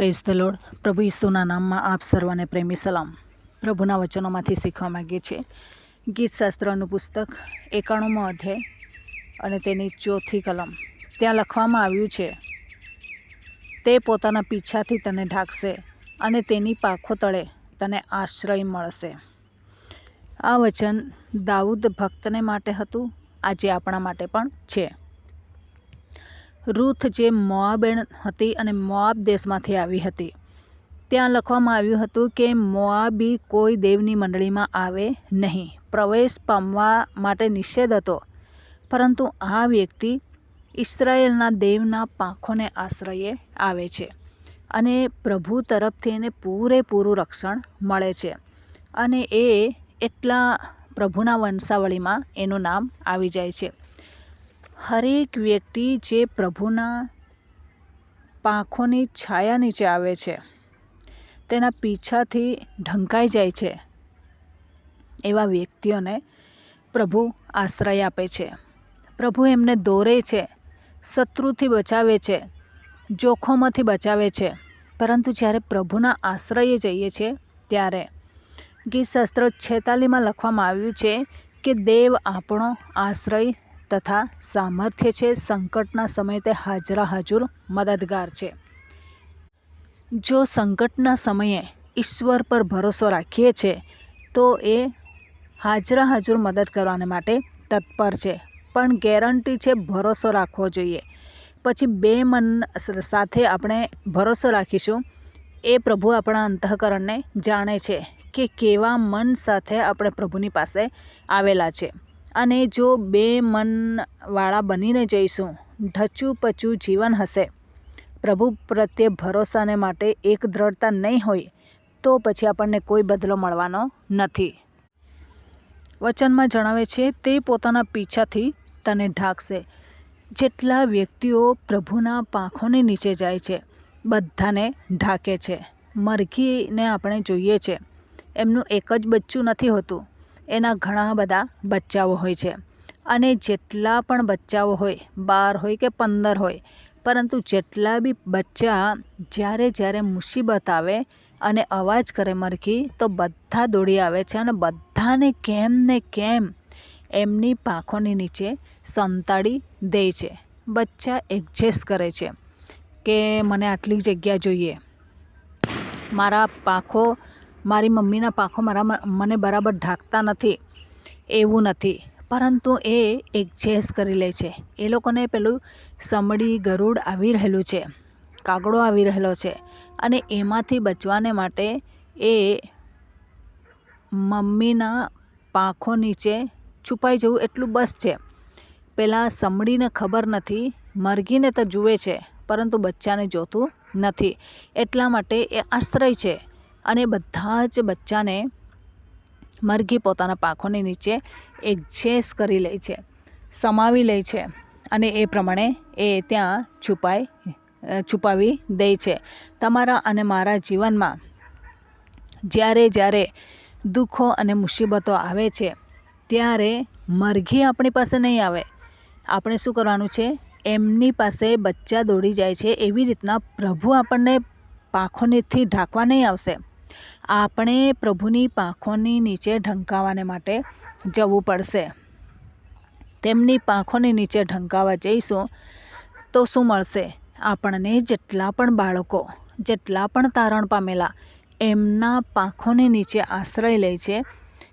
Praise the lord. પ્રભુ ઈસુના નામમાં આપ સર્વને પ્રેમી સલામ. પ્રભુના વચનોમાંથી શીખવા માગીએ છીએ. ગીતશાસ્ત્રનું પુસ્તક 91મો અધ્યાય અને તેની 4થી કલમ. ત્યાં લખવામાં આવ્યું છે, તે પોતાના પીછાથી તને ઢાંકશે અને તેની પાંખો તળે તને આશ્રય મળશે. આ વચન દાઉદ ભક્તને માટે હતું, આજે આપણા માટે પણ છે. રૂથ જે મોઆબેણ હતી અને મોઆબ દેશમાંથી આવી હતી. ત્યાં લખવામાં આવ્યું હતું કે મોઆબી કોઈ દેવની મંડળીમાં આવે નહીં. પ્રવેશ પામવા માટે નિષેધ હતો, પરંતુ આ વ્યક્તિ ઇસ્રાયેલના દેવના પાંખોને આશ્રયે આવે છે અને પ્રભુ તરફથી એને પૂરેપૂરું રક્ષણ મળે છે અને એ એટલા પ્રભુના વંશાવળીમાં એનું નામ આવી જાય છે. હરેક વ્યક્તિ જે પ્રભુના પાંખોની છાયા નીચે આવે છે, તેના પીછાથી ઢંકાઈ જાય છે, એવા વ્યક્તિઓને પ્રભુ આશ્રય આપે છે. પ્રભુ એમને દોરે છે, શત્રુથી બચાવે છે, જોખમોથી બચાવે છે. પરંતુ જ્યારે પ્રભુના આશ્રયે જઈએ છીએ ત્યારે ગીતશાસ્ત્ર 46માં લખવામાં આવ્યું છે કે દેવ આપણો આશ્રય તથા સામર્થ્ય છે, સંકટના સમયે તે હાજર મદદગાર છે. જો સંકટના સમયે ઈશ્વર પર ભરોસો રાખીએ છીએ તો એ હાજર મદદ કરવાને માટે તત્પર છે. પણ ગેરંટી છે ભરોસો રાખવો જોઈએ. પછી બે મન સાથે આપણે ભરોસો રાખીશું. એ પ્રભુ આપણા અંતઃકરણને જાણે છે કે કેવા મન સાથે આપણે પ્રભુની પાસે આવેલા છે. અને જો બે મનવાળા બનીને જઈશું, ઢચુપચું જીવન હશે, પ્રભુ પ્રત્યે ભરોસાને માટે એક દ્રઢતા નહીં હોય, તો પછી આપણને કોઈ બદલો મળવાનો નથી. વચનમાં જણાવે છે, તે પોતાના પીછાથી તને ઢાંકશે. જેટલા વ્યક્તિઓ પ્રભુના પાંખોની નીચે જાય છે, બધાને ઢાંકે છે. મરઘીને આપણે જોઈએ છે, એમનું એક જ બચ્ચું નથી હોતું, એના ઘણા બધા બચ્ચાઓ હોય છે. અને જેટલા પણ બચ્ચાઓ હોય, 12 હોય કે 15 હોય, પરંતુ જેટલા બી બચ્ચા જ્યારે મુસીબત આવે અને અવાજ કરે મરઘી, તો બધા દોડી આવે છે અને બધાને કેમ ને કેમ એમની પાંખોની નીચે સંતાડી દે છે. બચ્ચા એડજસ્ટ કરે છે કે મને આટલી જગ્યા જોઈએ, મારી મમ્મીના પાંખો મને બરાબર ઢાંકતા નથી, એવું નથી. પરંતુ એ એડજસ્ટ કરી લે છે. એ લોકોને પેલું સમડી ગરુડ આવી રહેલું છે, કાગડો આવી રહેલો છે, અને એમાંથી બચવાને માટે એ મમ્મીના પાંખો નીચે છુપાઈ જવું એટલું બસ છે. પેલા સમડીને ખબર નથી, મરઘીને તો જુએ છે પરંતુ બચ્ચાને જોતું નથી. એટલા માટે એ આશ્રય છે અને બધા જ બચ્ચાને મરઘી પોતાના પાંખોની નીચે એડજસ્ટ કરી લે છે, સમાવી લે છે અને એ પ્રમાણે એ ત્યાં છુપાવી દે છે. તમારા અને મારા જીવનમાં જ્યારે દુઃખો અને મુસીબતો આવે છે, ત્યારે મરઘી આપણી પાસે નહીં આવે. આપણે શું કરવાનું છે? એમની પાસે બચ્ચા દોડી જાય છે, એવી રીતના પ્રભુ આપણને પાંખોથી ઢાંકવા નહીં આવશે. આપણે પ્રભુની પાંખોની નીચે ઢંકાવાને માટે જવું પડશે. તેમની પાંખોની નીચે ઢંકાવા જઈશું તો શું મળશે? આપણને જેટલા પણ બાળકો, જેટલા પણ તારણ પામેલા એમના પાંખોની નીચે આશ્રય લે છે,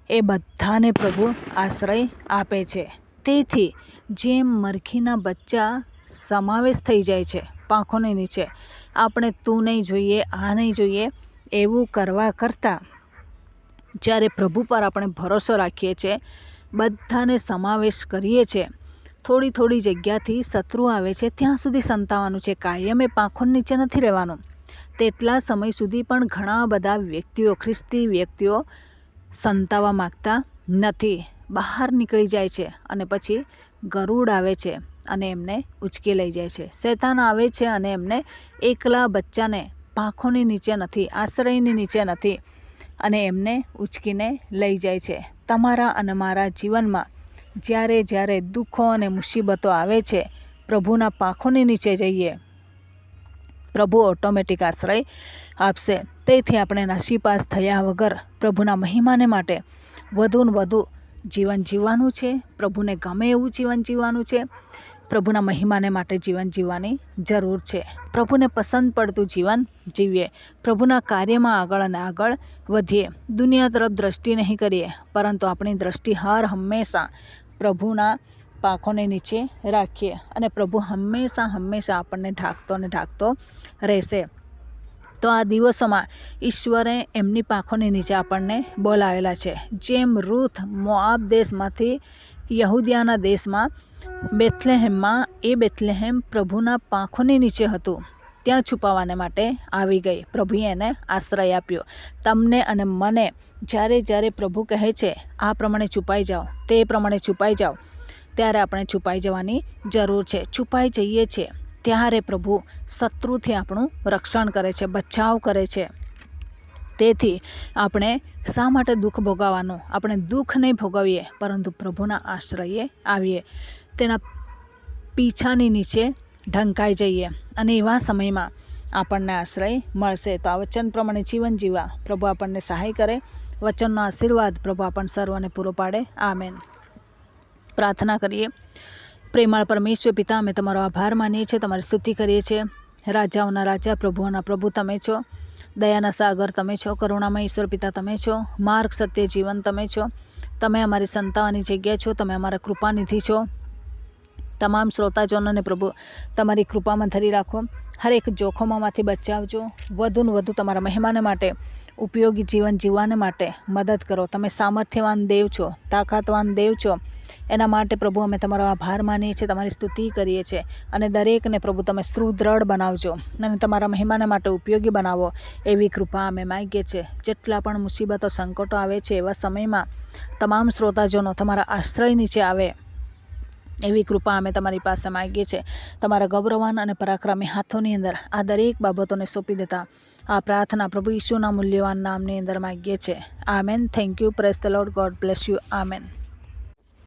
એ બધાને પ્રભુ આશ્રય આપે છે. તેથી જેમ મરઘીના બચ્ચા સમાવેશ થઈ જાય છે પાંખોની નીચે, આપણે તું નહીં જોઈએ, આ નહીં જોઈએ એવું કરવા કરતાં જ્યારે પ્રભુ પર આપણે ભરોસો રાખીએ છીએ, બધાને સમાવેશ કરીએ છીએ, થોડી જગ્યાથી શત્રુ આવે છે ત્યાં સુધી સંતાવાનું છે. કાયમ એ પાંખોની નીચે નથી રહેવાનું. તેટલા સમય સુધી પણ ઘણા બધા વ્યક્તિઓ, ખ્રિસ્તી વ્યક્તિઓ સંતાવા માગતા નથી, બહાર નીકળી જાય છે અને પછી ગરુડ આવે છે અને એમને ઉચકી લઈ જાય છે. શૈતાન આવે છે અને એમને એકલા બચ્ચાને પાંખોની નીચે નથી, આશ્રયની નીચે નથી, અને એમને ઉચકીને લઈ જાય છે. તમારા અને મારા જીવનમાં જ્યારે દુઃખો અને મુસીબતો આવે છે, પ્રભુના પાંખોની નીચે જઈએ, પ્રભુ ઓટોમેટિક આશ્રય આપશે. તેથી આપણે નાસીપાસ થયા વગર પ્રભુના મહિમાને માટે વધુ ને વધુ જીવન જીવવાનું છે. પ્રભુને ગમે એવું જીવન જીવવાનું છે. પ્રભુના મહિમાને માટે જીવન જીવવાની જરૂર છે. પ્રભુને પસંદ પડતું જીવન જીવીએ. પ્રભુના કાર્યમાં આગળ અને આગળ વધીએ. દુનિયા તરફ દ્રષ્ટિ નહીં કરીએ, પરંતુ આપણી દ્રષ્ટિ હંમેશા પ્રભુના પાંખોને નીચે રાખીએ અને પ્રભુ હંમેશા આપણને ઢાંકતો રહેશે. તો આ દિવસોમાં ઈશ્વરે એમની પાંખોની નીચે આપણને બોલાવેલા છે. જેમ રૂથ મોઆબ દેશમાંથી યહૂદિયાના દેશમાં બેથલેહેમ પ્રભુના પાંખોની નીચે હતું, ત્યાં છુપાવાને માટે આવી ગઈ. પ્રભુએ એને આશ્રય આપ્યો. તમને અને મને જ્યારે પ્રભુ કહે છે આ પ્રમાણે છુપાઈ જાઓ, તે પ્રમાણે છુપાઈ જાઓ, ત્યારે આપણે છુપાઈ જવાની જરૂર છે. છુપાઈ જઈએ છીએ ત્યારે પ્રભુ શત્રુથી આપણું રક્ષણ કરે છે, બચાવ કરે છે. તેથી આપણે શા માટે દુઃખ ભોગવવાનું? આપણે દુઃખ નહીં ભોગવીએ, પરંતુ પ્રભુના આશ્રયે આવીએ, તેના પીછાની નીચે ઢંકાઈ જઈએ અને એવા સમયમાં આપણને આશ્રય મળશે. તો આ વચન પ્રમાણે જીવન જીવવા પ્રભુ આપણને સહાય કરે. વચનનો આશીર્વાદ પ્રભુ આપણને સર્વને પૂરો પાડે. આમેન. પ્રાર્થના કરીએ. પ્રેમાળ પરમેશ્વર પિતા, અમે તમારો આભાર માનીએ છીએ, તમારી સ્તુતિ કરીએ છીએ. રાજાઓના રાજા, પ્રભુઓના પ્રભુ તમે છો. દયાના સાગર તમે છો. કરુણામય ઈશ્વર પિતા તમે છો. માર્ગ, સત્ય, જીવન તમે છો. તમે અમારી સંતાવાની જગ્યા છો. તમે અમારા કૃપાનિધિ છો. તમામ શ્રોતાજનોને પ્રભુ તમારી કૃપામાં ધરી રાખો. હરેક જોખમોમાંથી બચાવજો. વધુ ને વધુ તમારા મહેમાન માટે ઉપયોગી જીવન જીવવાને માટે મદદ કરો. તમે સામર્થ્યવાન દેવ છો, તાકાતવાન દેવ છો. એના માટે પ્રભુ અમે તમારો આભાર માનીએ છીએ, તમારી સ્તુતિ કરીએ છીએ. અને દરેકને પ્રભુ તમે સુદૃઢ બનાવજો અને તમારા મહેમાન માટે ઉપયોગી બનાવો, એવી કૃપા અમે માગીએ છીએ. જેટલા પણ મુસીબતો, સંકટો આવે છે, એવા સમયમાં તમામ શ્રોતાજનો તમારા આશ્રય નીચે આવે, એવી કૃપા અમે તમારી પાસે માગીએ છીએ. તમારા ગૌરવાન અને પરાક્રમી હાથોની અંદર આ દરેક બાબતોને સોંપી દેતા આ પ્રાર્થના પ્રભુ ઈસુના મૂલ્યવાન નામની અંદર માગીએ છીએ. Amen. Thank you. Praise the lord. God bless you. Amen.